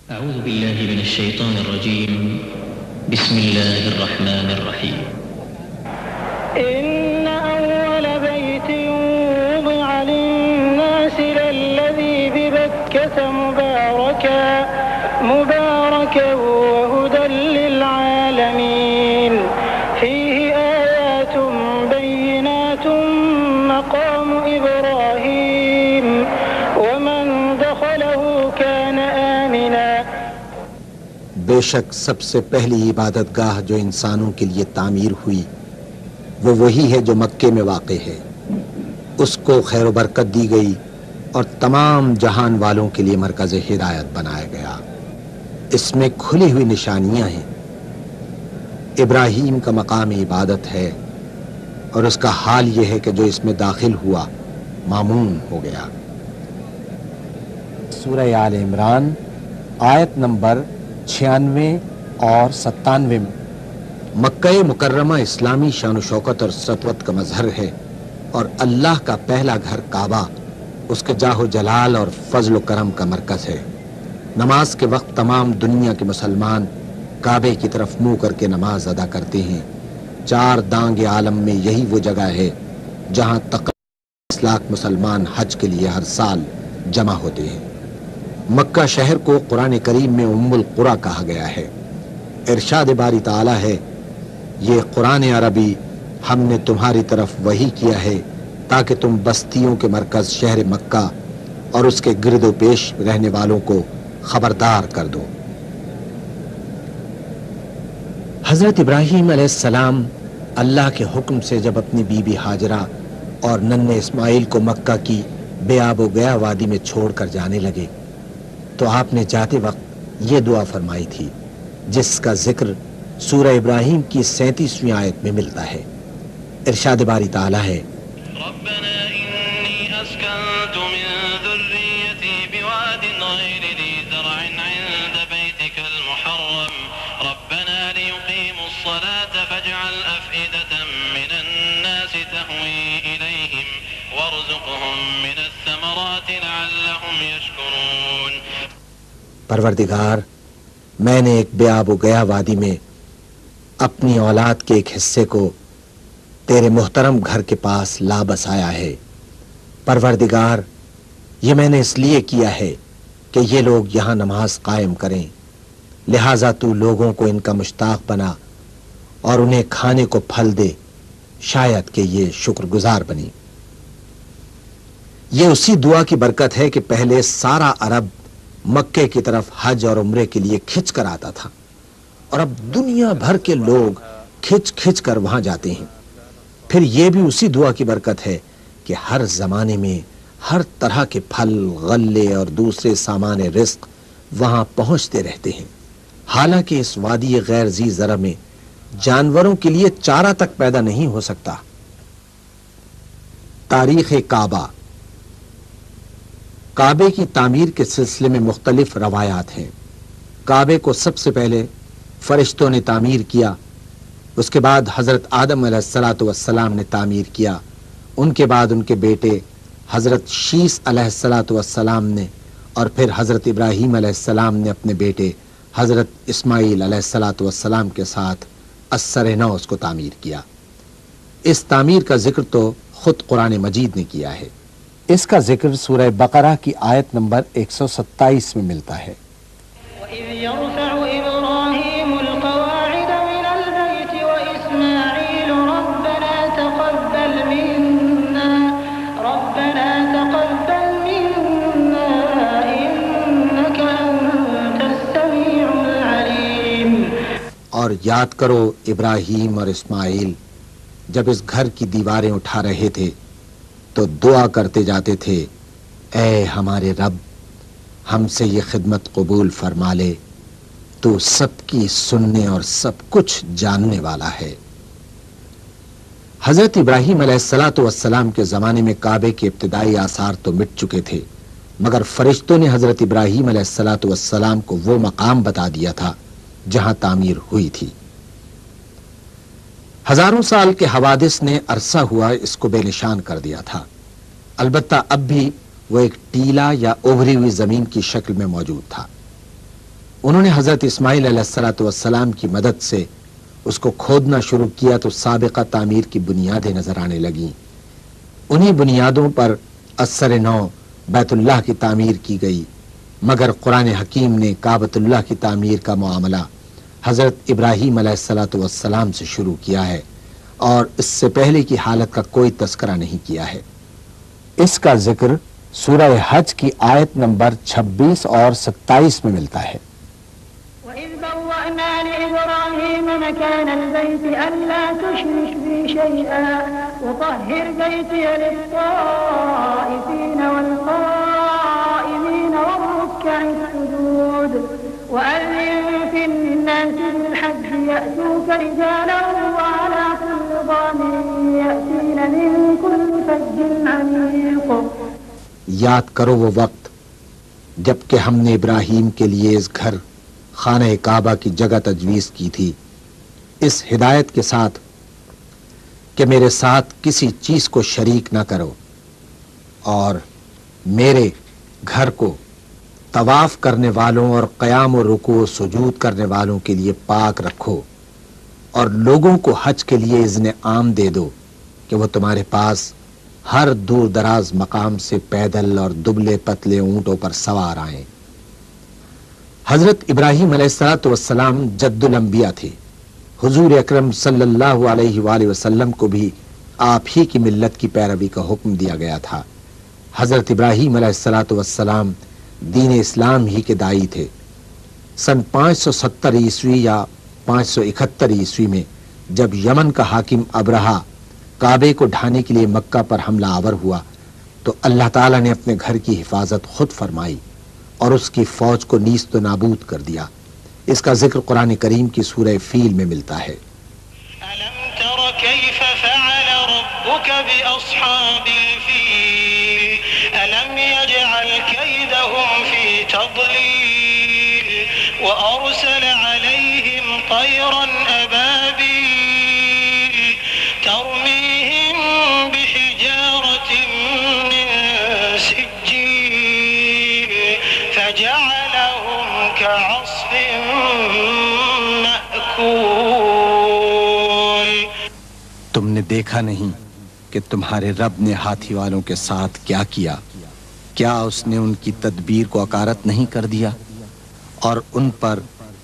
أعوذ بالله من الشيطان الرجيم. بسم الله الرحمن الرحيم. إن أول بيت وضع للناس للذي ببكة مباركا وهدى للعالمين فيه آيات بينات مقام إبراهيم ومن دخله كان آمنا. بے شک سب سے پہلی عبادت گاہ جو انسانوں کے لیے تعمیر ہوئی وہ وہی ہے جو مکے میں واقع ہے. اس کو خیر و برکت دی گئی اور تمام جہان والوں کے لیے مرکز ہدایت بنایا گیا. اس میں کھلی ہوئی نشانیاں ہیں. ابراہیم کا مقام عبادت ہے اور اس کا حال یہ ہے کہ جو اس میں داخل ہوا مامون ہو گیا. سورہ آل عمران آیت نمبر 96 اور 97 میں. مکہ مکرمہ اسلامی شان و شوکت اور سطوت کا مظہر ہے اور اللہ کا پہلا گھر کعبہ اس کے جاہ و جلال اور فضل و کرم کا مرکز ہے. نماز کے وقت تمام دنیا کے مسلمان کعبے کی طرف منہ کر کے نماز ادا کرتے ہیں. 4 دانگ عالم میں یہی وہ جگہ ہے جہاں تقریباً 10 لاکھ مسلمان حج کے لیے ہر سال جمع ہوتے ہیں. مکہ شہر کو قرآن کریم میں ام القریٰ کہا گیا ہے. ارشاد باری تعالی ہے یہ قرآن عربی ہم نے تمہاری طرف وحی کیا ہے تاکہ تم بستیوں کے مرکز شہر مکہ اور اس کے گرد و پیش رہنے والوں کو خبردار کر دو. حضرت ابراہیم علیہ السلام اللہ کے حکم سے جب اپنی بیوی ہاجرہ اور ننھے اسماعیل کو مکہ کی بے آب و گیا وادی میں چھوڑ کر جانے لگے تو آپ نے جاتے وقت یہ دعا فرمائی تھی جس کا ذکر سورہ ابراہیم کی 37ویں آیت میں ملتا ہے. ارشاد باری تعالی ہے ربنا انی اسکنت من ذریتی بواد غیر ذی زرع عند بیتک المحرم ربنا لیقیموا الصلاة فاجعل افئدة من الناس تهوی الیہم وارزقهم من الثمرات لعلهم یشکرون. پروردگار میں نے ایک بے آب و گیا وادی میں اپنی اولاد کے ایک حصے کو تیرے محترم گھر کے پاس لا بسایا ہے. پروردگار یہ میں نے اس لیے کیا ہے کہ یہ لوگ یہاں نماز قائم کریں، لہٰذا تو لوگوں کو ان کا مشتاق بنا اور انہیں کھانے کو پھل دے، شاید کہ یہ شکر گزار بنی. یہ اسی دعا کی برکت ہے کہ پہلے سارا عرب مکے کی طرف حج اور عمرے کے لیے کھچ کر آتا تھا اور اب دنیا بھر کے لوگ کھچ کر وہاں جاتے ہیں. پھر یہ بھی اسی دعا کی برکت ہے کہ ہر زمانے میں ہر طرح کے پھل، غلے اور دوسرے سامان رزق وہاں پہنچتے رہتے ہیں. حالانکہ اس وادی غیر ذی زرع میں جانوروں کے لیے چارہ تک پیدا نہیں ہو سکتا. تاریخ کعبہ. کعبے کی تعمیر کے سلسلے میں مختلف روایات ہیں. کعبے کو سب سے پہلے فرشتوں نے تعمیر کیا، اس کے بعد حضرت آدم علیہ السلام نے تعمیر کیا، ان کے بعد ان کے بیٹے حضرت شیس علیہ السلام نے، اور پھر حضرت ابراہیم علیہ السلام نے اپنے بیٹے حضرت اسماعیل علیہ السلام کے ساتھ اثر نو اس کو تعمیر کیا. اس تعمیر کا ذکر تو خود قرآن مجید نے کیا ہے. اس کا ذکر سورہ بقرہ کی آیت نمبر 127 میں ملتا ہے. وَإِذْ يَرْفَعُ إِبْرَاهِيمُ الْقَوَاعِدَ مِنَ الْبَيْتِ وَإِسْمَاعِيلُ رَبَّنَا تَقَبَّلْ مِنَّا إِنَّكَ أَنْتَ السَّمِيعُ الْعَلِيمُ. اور یاد کرو ابراہیم اور اسماعیل جب اس گھر کی دیواریں اٹھا رہے تھے تو دعا کرتے جاتے تھے اے ہمارے رب ہم سے یہ خدمت قبول فرما لے، تو سب کی سننے اور سب کچھ جاننے والا ہے. حضرت ابراہیم علیہ السلام کے زمانے میں کعبے کے ابتدائی آثار تو مٹ چکے تھے، مگر فرشتوں نے حضرت ابراہیم علیہ السلام کو وہ مقام بتا دیا تھا جہاں تعمیر ہوئی تھی. ہزاروں سال کے حوادث نے عرصہ ہوا اس کو بے نشان کر دیا تھا. البتہ اب بھی وہ ایک ٹیلا یا ابھری ہوئی زمین کی شکل میں موجود تھا. انہوں نے حضرت اسماعیل علیہ السلام کی مدد سے اس کو کھودنا شروع کیا تو سابقہ تعمیر کی بنیادیں نظر آنے لگیں. انہی بنیادوں پر اثر نو بیت اللہ کی تعمیر کی گئی، مگر قرآن حکیم نے کعبۃ اللہ کی تعمیر کا معاملہ حضرت ابراہیم علیہ السلام سے شروع کیا ہے اور اس سے پہلے کی حالت کا کوئی تذکرہ نہیں کیا ہے. اس کا ذکر سورہ حج کی آیت نمبر 26 اور 27 میں ملتا ہے. وَإِذْ بَوَّأْنَا لِإِبْرَاهِيمَ مَكَانَ الْبَيْتِ أَلَّا تُشْرِكْ بِي شَيْئًا وَطَهِّرْ بَيْتِيَ لِلطَّائِفِينَ وَالْقَائِمِينَ وَالرُّكَّعِ السُّجُودِ وَأَذِّن فِي النَّاسِ بِالْحَجِّ يَأْتُوكَ رِجَالًا وَعَلَىٰ كُلِّ ضَامِرٍ يَأْتِينَ مِن كُلِّ فَجٍّ عَمِيقٍ. یاد کرو وہ وقت جب کہ ہم نے ابراہیم کے لیے اس گھر خانہ کعبہ کی جگہ تجویز کی تھی، اس ہدایت کے ساتھ کہ میرے ساتھ کسی چیز کو شریک نہ کرو اور میرے گھر کو طواف کرنے والوں اور قیام و رکوع و سجود کرنے والوں کے لیے پاک رکھو، اور لوگوں کو حج کے لیے اذن عام دے دو کہ وہ تمہارے پاس ہر دور دراز مقام سے پیدل اور دبلے پتلے اونٹوں پر سوار آئیں. حضرت ابراہیم علیہ السلام جد الانبیاء تھے. حضور اکرم صلی اللہ علیہ وآلہ وسلم کو بھی آپ ہی کی ملت کی پیروی کا حکم دیا گیا تھا. حضرت ابراہیم علیہ السلام دین اسلام ہی کے داعی تھے. سن 570 عیسوی یا 571 عیسوی میں جب یمن کا حاکم ابرہا کعبے کو ڈھانے کے لیے مکہ پر حملہ آور ہوا تو اللہ تعالیٰ نے اپنے گھر کی حفاظت خود فرمائی اور اس کی فوج کو نیست و نابود کر دیا. اس کا ذکر قرآن کریم کی سورہ فیل میں ملتا ہے. ألم تر كيف فعل ربك بأصحاب الفيل ألم يجعل كيدهم في تضليل وأرسل عليهم طيرا أبابيل ترميهم بحجارة من سجيل فجعلهم كعصف مأكول. تم نے دیکھا نہیں کہ تمہارے رب نے ہاتھی والوں کے ساتھ کیا کیا؟ کیا اس نے ان کی تدبیر کو اکارت نہیں کر دیا اور ان پر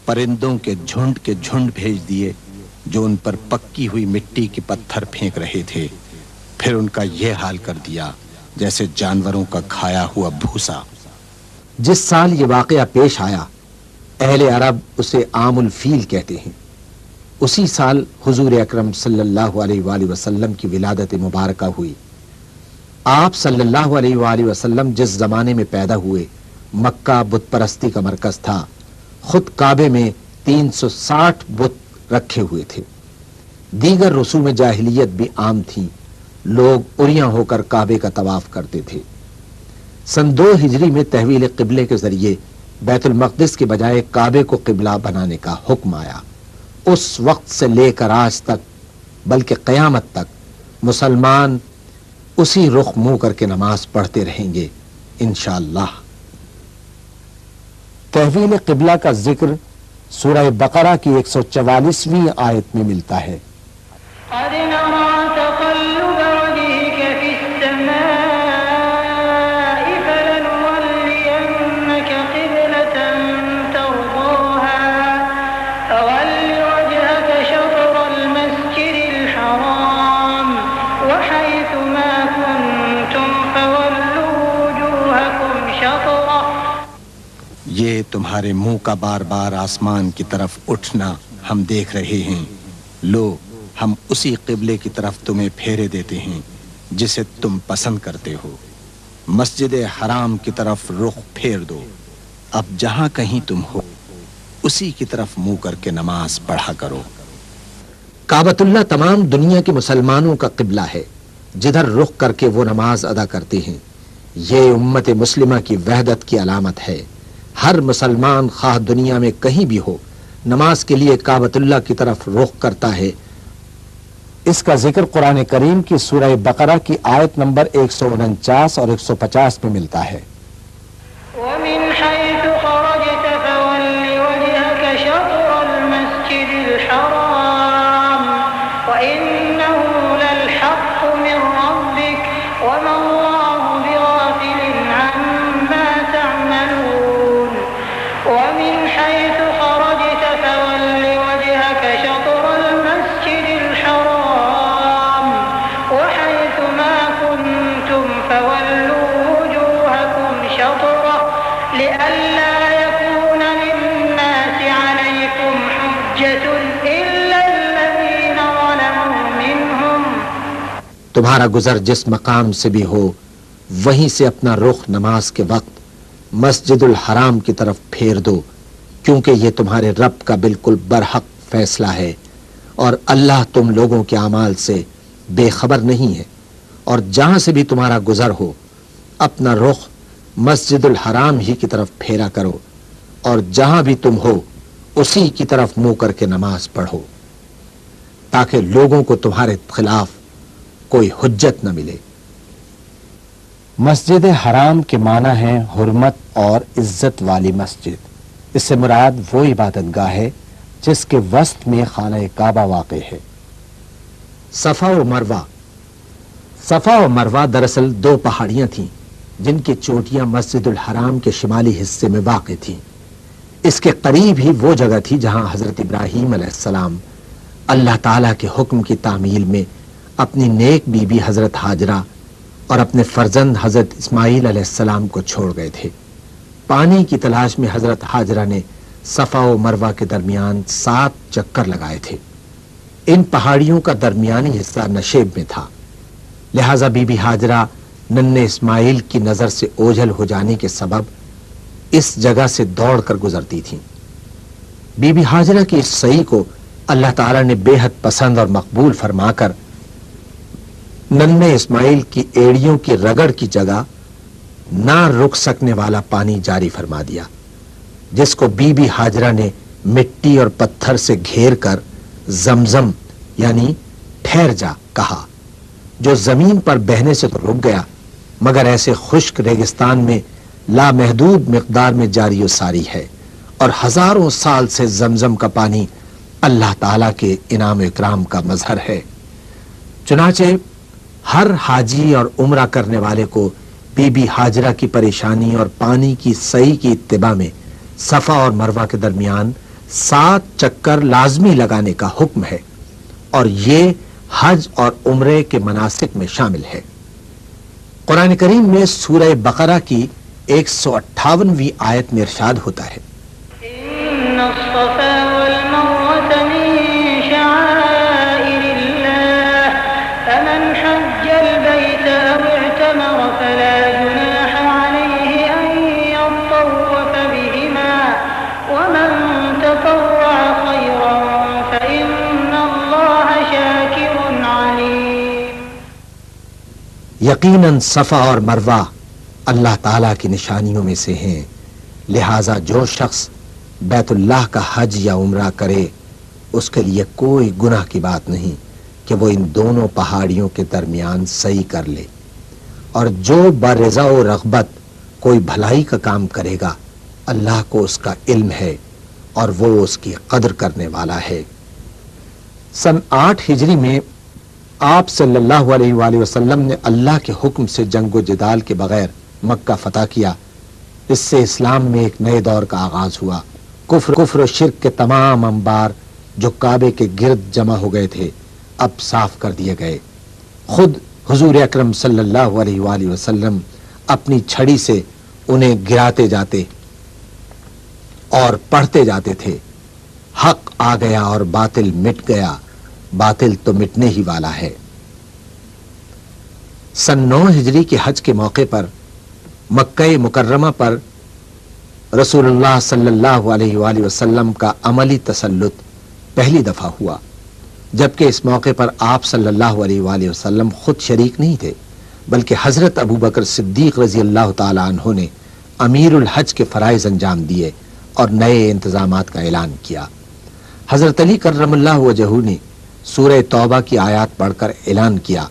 پرندوں کے جھنڈ بھیج دیے جو ان پر پکی ہوئی مٹی کے پتھر پھینک رہے تھے، پھر ان کا یہ حال کر دیا جیسے جانوروں کا کھایا ہوا بھوسا. جس سال یہ واقعہ پیش آیا اہل عرب اسے عام الفیل کہتے ہیں. اسی سال حضور اکرم صلی اللہ علیہ وآلہ وسلم کی ولادت مبارکہ ہوئی. آپ صلی اللہ علیہ وآلہ وسلم جس زمانے میں پیدا ہوئے مکہ بت پرستی کا مرکز تھا. خود کعبے میں 360 بت رکھے ہوئے تھے. دیگر رسوم جاہلیت بھی عام تھیں. لوگ اریاں ہو کر کعبے کا طواف کرتے تھے. سن 2 ہجری میں تحویل قبلے کے ذریعے بیت المقدس کے بجائے کعبے کو قبلہ بنانے کا حکم آیا. اس وقت سے لے کر آج تک بلکہ قیامت تک مسلمان اسی رخ منہ کر کے نماز پڑھتے رہیں گے انشاءاللہ. تحویل قبلہ کا ذکر سورہ بقرہ کی 144ویں آیت میں ملتا ہے. قد نرى تقلب وجهك في السماء فلنولينك قبلة ترضاها فول وجهك شطر المسجد الحرام وحيث ما كنتم فولوا وجوهكم شطره. یہ تمہارے منہ کا بار بار آسمان کی طرف اٹھنا ہم دیکھ رہے ہیں. لو ہم اسی قبلے کی طرف تمہیں پھیرے دیتے ہیں جسے تم پسند کرتے ہو. مسجد حرام کی طرف رخ پھیر دو. اب جہاں کہیں تم ہو اسی کی طرف منہ کر کے نماز پڑھا کرو. کعبۃ اللہ تمام دنیا کے مسلمانوں کا قبلہ ہے جدھر رخ کر کے وہ نماز ادا کرتے ہیں. یہ امت مسلمہ کی وحدت کی علامت ہے. ہر مسلمان خواہ دنیا میں کہیں بھی ہو نماز کے لیے کعبۃ اللہ کی طرف رخ کرتا ہے. اس کا ذکر قرآن کریم کی سورہ بقرہ کی آیت نمبر 149 اور 150 میں ملتا ہے. ومن حيث خرجت فول لئلا يكون للناس عليكم حجة إلا الذين ظلموا منهم. تمہارا گزر جس مقام سے بھی ہو وہیں سے اپنا رخ نماز کے وقت مسجد الحرام کی طرف پھیر دو، کیونکہ یہ تمہارے رب کا بالکل برحق فیصلہ ہے، اور اللہ تم لوگوں کے اعمال سے بے خبر نہیں ہے۔ اور جہاں سے بھی تمہارا گزر ہو اپنا رخ مسجد الحرام ہی کی طرف پھیرا کرو، اور جہاں بھی تم ہو اسی کی طرف منہ کر کے نماز پڑھو، تاکہ لوگوں کو تمہارے خلاف کوئی حجت نہ ملے۔ مسجد حرام کے معنی ہے حرمت اور عزت والی مسجد۔ اس سے مراد وہ عبادت گاہ ہے جس کے وسط میں خانہ کعبہ واقع ہے۔ صفا و مروہ۔ صفا و مروہ دراصل دو پہاڑیاں تھیں جن کی چوٹیاں مسجد الحرام کے شمالی حصے میں واقع تھیں۔ اس کے قریب ہی وہ جگہ تھی جہاں حضرت ابراہیم علیہ السلام اللہ تعالیٰ کے حکم کی تعمیل میں اپنی نیک بی بی حضرت ہاجرہ اور اپنے فرزند حضرت اسماعیل علیہ السلام کو چھوڑ گئے تھے۔ پانی کی تلاش میں حضرت ہاجرہ نے صفا و مروہ کے درمیان 7 چکر لگائے تھے۔ ان پہاڑیوں کا درمیانی حصہ نشیب میں تھا، لہذا بی بی ہاجرہ ننھے اسماعیل کی نظر سے اوجھل ہو جانے کے سبب اس جگہ سے دوڑ کر گزرتی تھیں۔ بی بی ہاجرہ کی اس سعی کو اللہ تعالیٰ نے بے حد پسند اور مقبول فرما کر ننھے اسماعیل کی ایڑیوں کی رگڑ کی جگہ نہ رک سکنے والا پانی جاری فرما دیا، جس کو بی بی ہاجرہ نے مٹی اور پتھر سے گھیر کر زمزم یعنی ٹھہر جا کہا، جو زمین پر بہنے سے تو رک گیا مگر ایسے خشک ریگستان میں لامحدود مقدار میں جاری و ساری ہے، اور ہزاروں سال سے زمزم کا پانی اللہ تعالیٰ کے انعام و اکرام کا مظہر ہے۔ چنانچہ ہر حاجی اور عمرہ کرنے والے کو بی بی ہاجرہ کی پریشانی اور پانی کی سعی کی اتباع میں صفا اور مروہ کے درمیان 7 چکر لازمی لگانے کا حکم ہے، اور یہ حج اور عمرے کے مناسک میں شامل ہے۔ قرآن کریم میں سورہ بقرہ کی 158ویں آیت میں ارشاد ہوتا ہے، إن الصفا والمروة من شعائر الله فمن حج البيت أو اعتمر فلا جناح عليه أن يطوف بهما ومن تطوع خيرا فإن الله شاكر عليم۔ یقیناً صفا اور مروہ اللہ تعالیٰ کی نشانیوں میں سے ہیں، لہٰذا جو شخص بیت اللہ کا حج یا عمرہ کرے اس کے لیے کوئی گناہ کی بات نہیں کہ وہ ان دونوں پہاڑیوں کے درمیان سعی کر لے، اور جو برضا و رغبت کوئی بھلائی کا کام کرے گا اللہ کو اس کا علم ہے اور وہ اس کی قدر کرنے والا ہے۔ سن 8 ہجری میں آپ صلی اللہ علیہ وآلہ وسلم نے اللہ کے حکم سے جنگ و جدال کے بغیر مکہ فتح کیا۔ اس سے اسلام میں ایک نئے دور کا آغاز ہوا۔ کفر و شرک کے تمام انبار جو کعبے کے گرد جمع ہو گئے تھے اب صاف کر دیے گئے۔ خود حضور اکرم صلی اللہ علیہ وآلہ وسلم اپنی چھڑی سے انہیں گراتے جاتے اور پڑھتے جاتے تھے، حق آ گیا اور باطل مٹ گیا، باطل تو مٹنے ہی والا ہے۔ سن 9 ہجری کے حج کے موقع پر مکہ مکرمہ پر رسول اللہ صلی اللہ علیہ وآلہ وسلم کا عملی تسلط پہلی دفعہ ہوا، جبکہ اس موقع پر آپ صلی اللہ علیہ وآلہ وسلم خود شریک نہیں تھے، بلکہ حضرت ابوبکر صدیق رضی اللہ تعالی عنہ نے امیر الحج کے فرائض انجام دیے اور نئے انتظامات کا اعلان کیا۔ حضرت علی کرم اللہ وجہہ نے سورہ توبہ کی آیات پڑھ کر اعلان کیا،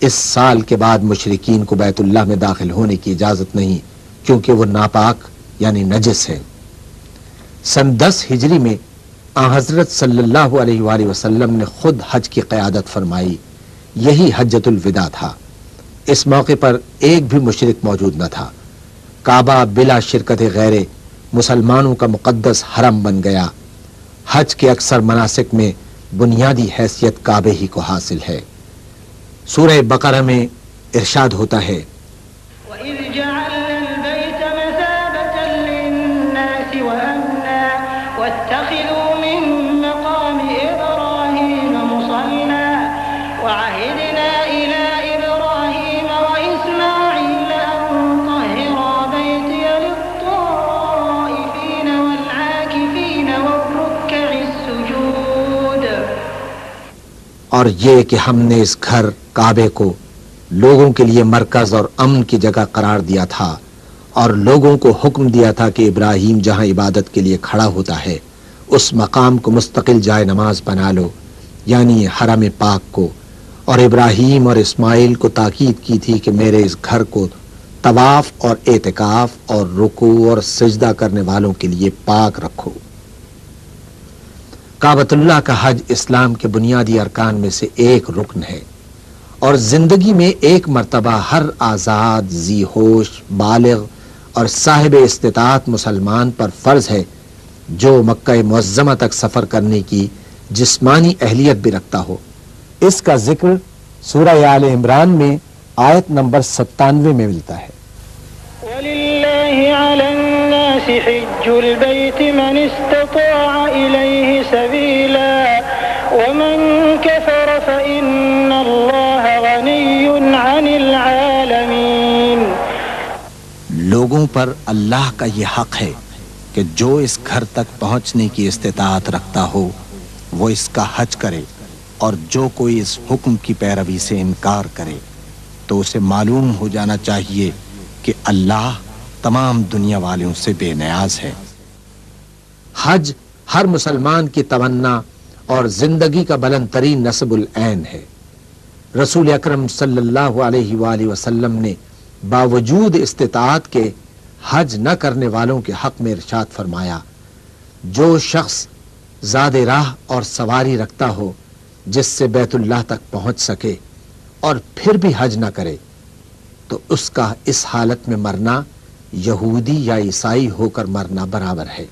اس سال کے بعد مشرکین کو بیت اللہ میں داخل ہونے کی اجازت نہیں، کیونکہ وہ ناپاک یعنی نجس ہے۔ سن 10 ہجری میں حضرت صلی اللہ علیہ وآلہ وسلم نے خود حج کی قیادت فرمائی، یہی حجۃ الوداع تھا۔ اس موقع پر ایک بھی مشرک موجود نہ تھا۔ کعبہ بلا شرکت غیر مسلمانوں کا مقدس حرم بن گیا۔ حج کے اکثر مناسک میں بنیادی حیثیت کعبے ہی کو حاصل ہے۔ سورہ بقرہ میں ارشاد ہوتا ہے، وَإِذْ جَعَلْنَا الْبَيْتَ مَثَابَةً اور یہ کہ ہم نے اس گھر کعبے کو لوگوں کے لیے مرکز اور امن کی جگہ قرار دیا تھا، اور لوگوں کو حکم دیا تھا کہ ابراہیم جہاں عبادت کے لیے کھڑا ہوتا ہے اس مقام کو مستقل جائے نماز بنا لو، یعنی حرم پاک کو، اور ابراہیم اور اسماعیل کو تاکید کی تھی کہ میرے اس گھر کو طواف اور اعتکاف اور رکوع اور سجدہ کرنے والوں کے لیے پاک رکھو۔ کعبۃ اللہ کا حج اسلام کے بنیادی ارکان میں سے ایک رکن ہے، اور زندگی میں ایک مرتبہ ہر آزاد، ذی ہوش، بالغ اور صاحب استطاعت مسلمان پر فرض ہے جو مکہ معظمہ تک سفر کرنے کی جسمانی اہلیت بھی رکھتا ہو۔ اس کا ذکر سورہ آل عمران میں آیت نمبر 97 میں ملتا ہے۔ وَلِلَّهِ عَلَى النَّاسِ حِجُّ الْبَيْتِ مَنِ اسْتَطَاعَ إِلَيْهِ سَبِيلًا وَمَنْ كَفَرَ فَإِنَّ اللَّهَ غَنِيٌّ عَنِ الْعَالَمِينَ۔ لوگوں پر اللہ کا یہ حق ہے کہ جو اس گھر تک پہنچنے کی استطاعت رکھتا ہو وہ اس کا حج کرے، اور جو کوئی اس حکم کی پیروی سے انکار کرے تو اسے معلوم ہو جانا چاہیے کہ اللہ تمام دنیا والوں سے بے نیاز ہے۔ حج ہر مسلمان کی تمنا اور زندگی کا بلند ترین نصب العین ہے۔ رسول اکرم صلی اللہ علیہ وآلہ وسلم نے باوجود استطاعت کے حج نہ کرنے والوں کے حق میں ارشاد فرمایا، جو شخص زاد راہ اور سواری رکھتا ہو جس سے بیت اللہ تک پہنچ سکے اور پھر بھی حج نہ کرے تو اس کا اس حالت میں مرنا یہودی یا عیسائی ہو کر مرنا برابر ہے۔